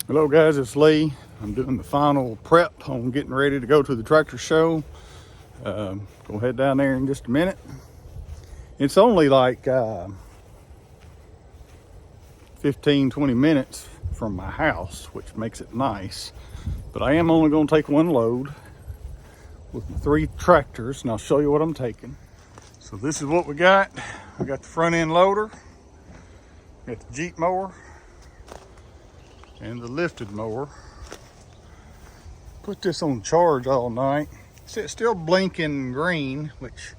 Hello guys, it's Lee. I'm doing the final prep on getting ready to go to the tractor show. Go head down there in just a minute. It's only like 15-20 minutes from my house, which makes it nice. But I am only going to take one load with my 3 tractors, and I'll show you what I'm taking. So this is what we got. We got the front end loader, got the Jeep mower, and the lifted mower. Put this on charge all night. It's still blinking green, which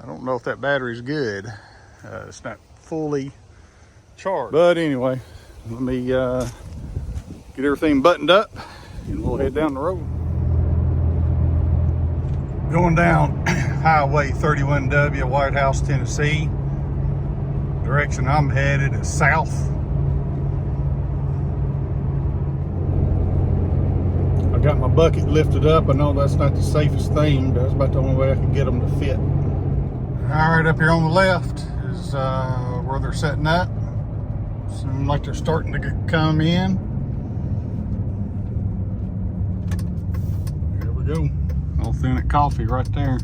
I don't know if that battery's good. It's not fully charged. But anyway, let me get everything buttoned up and we'll head down the road. Going down Highway 31W, White House, Tennessee. Direction I'm headed is south. I got my bucket lifted up. I know that's not the safest thing, but that's about the only way I can get them to fit. All right, up here on the left is where they're setting up. Seems like they're starting to come in. There we go. Authentic coffee right there.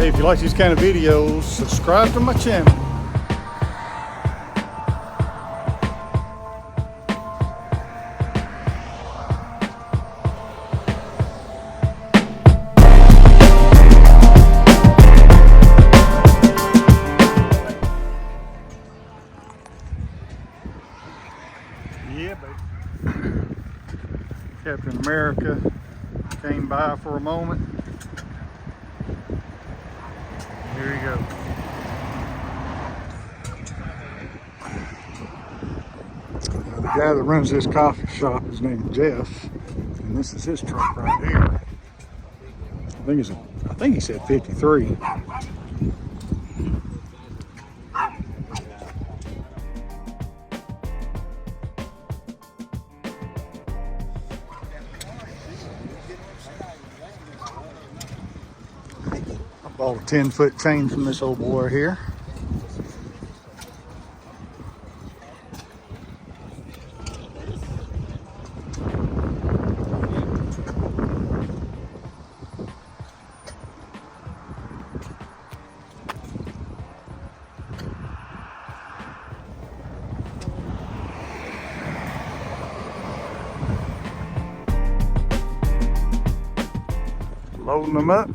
If you like these kind of videos, subscribe to my channel. Yeah, baby. Captain America came by for a moment. Here you go. Now, the guy that runs this coffee shop is named Jeff, and this is his truck right here. I think he said 53. Bought a 10-foot chain from this old boy here. Loading them up.